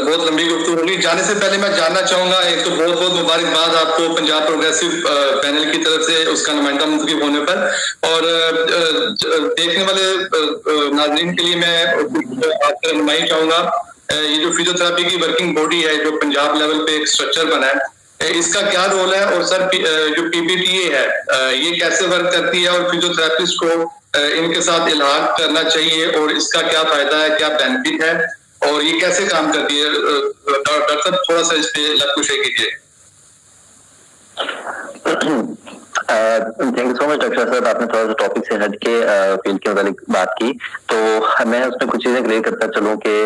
बहुत लंबी गुफ्तगू होगी। जाने से पहले मैं जानना चाहूंगा, एक तो बहुत बहुत मुबारकबाद आपको पंजाब प्रोग्रेसिव पैनल की तरफ से उसका नुमाइंदा मुंतखब होने पर, और देखने वाले नाज़रीन के लिए मैं आपसे रहनुमाई चाहूंगा। ये जो फिजियोथेरेपी की वर्किंग बॉडी है, जो पंजाब लेवल पे एक स्ट्रक्चर बना है, इसका क्या रोल है, और सर जो पीपीटीए है ये कैसे वर्क करती है, और फिजियोथेरेपिस्ट को इनके साथ इलाज करना चाहिए, और इसका क्या फायदा है, क्या बेनिफिट है, और ये कैसे काम करती है? डॉक्टर साहब थोड़ा सा इस पे लफ्ज़ कीजिए। Thank you so much doctor साहब, आपने थोड़ा सा टॉपिक से हट के फील्ड के मुताबिक बात की, तो मैं उसमें कुछ चीजें क्लियर करता चलूं कि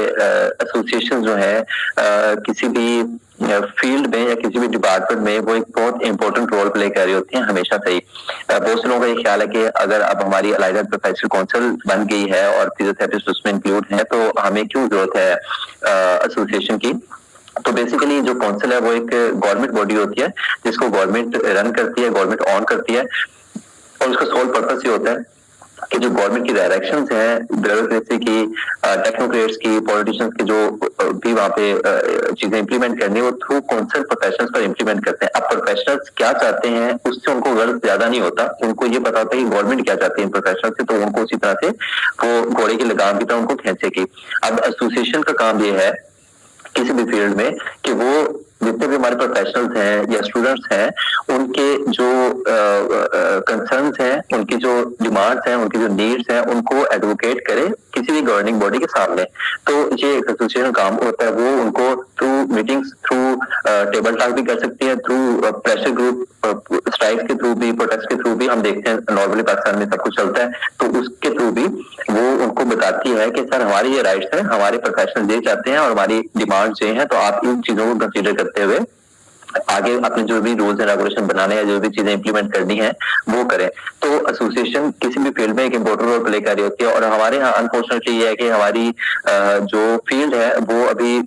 एसोसिएशन जो है किसी भी फील्ड में या किसी भी डिपार्टमेंट में वो एक बहुत इंपॉर्टेंट रोल प्ले कर रही होती है हमेशा से ही। बहुत से लोगों का ये ख्याल है कि अगर अब हमारी अलाइड प्रोफेशनल काउंसिल बन गई है और फिजियोथेरेपिस्ट उसमें इंक्लूड है, तो हमें क्यों जरूरत है एसोसिएशन की। तो बेसिकली जो काउंसिल है वो एक गवर्नमेंट बॉडी होती है जिसको गवर्नमेंट रन करती है, गवर्नमेंट ऑन करती है, और उसका सोल पर्पस ये होता है कि जो गवर्नमेंट की डायरेक्शंस हैं, ब्यूरोक्रेसी की, टेक्नोक्रेट्स की, पॉलिटिशियंस की, जो भी वहाँ पे चीजें इंप्लीमेंट करनी है वो थ्रू काउंसिल प्रोफेशनल्स पर इंप्लीमेंट करते हैं। अब प्रोफेशनल्स क्या चाहते हैं उससे उनको गर्व ज्यादा नहीं होता, उनको ये पता होता है कि गवर्नमेंट क्या चाहती है इन प्रोफेशनल से, तो उनको उसी तरह से वो घोड़े की लगाम की तरह उनको खींचेगी। अब एसोसिएशन का काम ये है किसी भी फील्ड में कि वो जितने भी हमारे प्रोफेशनल्स हैं या स्टूडेंट्स हैं, उनके जो कंसर्न्स हैं, उनकी जो डिमांड्स हैं, उनकी जो नीड्स हैं, उनको एडवोकेट करे किसी भी गवर्निंग बॉडी के सामने। तो ये एसोसिएशन काम होता है, वो उनको through meetings, through table talk भी कर सकती है, थ्रू प्रेशर ग्रुप स्ट्राइक्स के थ्रू भी, प्रोटेस्ट के थ्रू भी, हम देखते हैं नॉर्मली पाकिस्तान में सब कुछ चलता है, तो उसके थ्रू भी वो उनको बताती है कि सर हमारे ये राइट्स हैं, हमारे प्रोफेशनल ये चाहते हैं और हमारी डिमांड्स ये हैं, तो आप इन चीजों को कंसीडर करते हुए आगे अपने जो भी रूल्स एंड रेगुलेशन बनाने हैं, जो भी चीजें इंप्लीमेंट करनी है वो करें। तो एसोसिएशन किसी भी फील्ड में एक इंपॉर्टेंट रोल प्ले कर रही होती है, और हमारे यहाँ अनफॉर्चुनेटली ये है कि हमारी जो फील्ड है वो अभी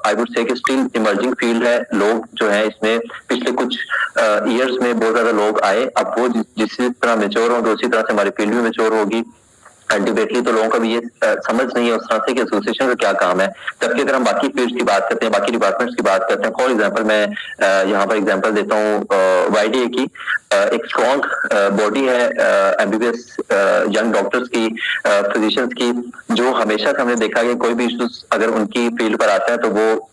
आई वुड से कि स्टिल इमर्जिंग फील्ड है। लोग जो है इसमें पिछले कुछ ईयर्स में बहुत ज्यादा लोग आए, अब वो जिस तरह मेच्योर होंगे उसी तरह से हमारी फील्ड भी मेच्योर होगी। अल्टीमेटली तो लोगों का भी ये समझ नहीं है उस तरह से कि एसोसिएशन का क्या काम है। जबकि अगर हम बाकी फील्ड की बात करते हैं, बाकी डिपार्टमेंट्स की बात करते हैं, फॉर एग्जांपल मैं यहाँ पर एग्जांपल देता हूँ वाईडीए की, एक स्ट्रॉन्ग बॉडी है एमबीबीएस यंग डॉक्टर्स की, फिजिशियंस की, जो हमेशा से हमने देखा कि कोई भी इश्यूज अगर उनकी फील्ड पर आता है तो वो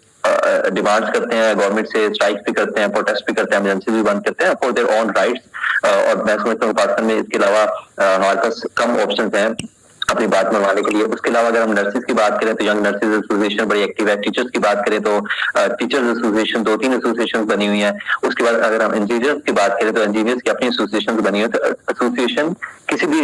डिमांड्स करते हैं गवर्नमेंट से, स्ट्राइक्स भी करते हैं, प्रोटेस्ट भी करते हैं, एमरजेंसी भी बंद करते हैं फॉर देयर ओन राइट्स। और मैं समझता हूँ पाकिस्तान में इसके अलावा हमारे पास कम ऑप्शंस हैं अपनी बात मनवाने के लिए। उसके अलावा अगर हम नर्सेज की बात करें तो यंग नर्सेज एसोसिएशन बड़ी एक्टिव है। टीचर्स की बात करें तो टीचर्स एसोसिएशन 2-3 एसोसिएशन बनी हुई है। उसके बाद अगर हम इंजीनियर्स की बात करें तो इंजीनियर्स की अपनी एसोसिएशन बनी हुई है। तो एसोसिएशन किसी भी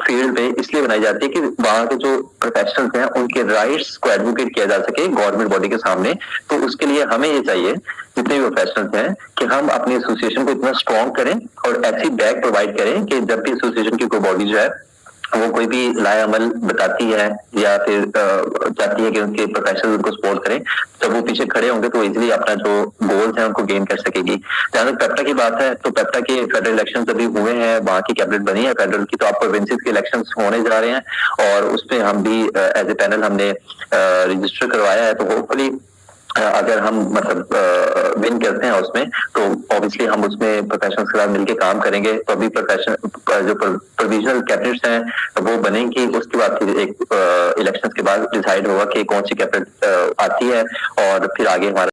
फील्ड में इसलिए बनाई जाती है कि वहां के जो प्रोफेशनल्स हैं उनके राइट्स को एडवोकेट किया जा सके गवर्नमेंट बॉडी के सामने। तो उसके लिए हमें ये चाहिए जितने भी प्रोफेशनल्स हैं कि हम अपनी एसोसिएशन को इतना स्ट्रॉन्ग करें और ऐसी बैक प्रोवाइड करें कि जब भी एसोसिएशन की कोई बॉडी जो है वो कोई भी लाए अमल बताती है या फिर चाहती है कि उनके प्रोफेशनल उनको सपोर्ट करें, जब वो पीछे खड़े होंगे तो इजीली अपना जो गोल्स हैं उनको गेन कर सकेगी। जहां तक पेप्टा की बात है तो पेप्टा के फेडरल इलेक्शन अभी हुए हैं, वहां की कैबिनेट बनी है फेडरल की, तो आप प्रोविंसेस के इलेक्शन होने जा रहे हैं और उसमें हम भी एज ए पैनल हमने रजिस्टर करवाया है। तो होपफुली अगर हम मतलब विन करते हैं उसमें तो ऑब्वियसली हम उसमें प्रोफेशनल्स के साथ मिलकर काम करेंगे। तो अभी प्रोफेशनल जो प्रोविजनल कैबिनेट्स हैं वो बनेंगी, उसके बाद फिर एक इलेक्शंस के बाद डिसाइड होगा कि कौन सी कैबिनेट आती है और फिर आगे हमारा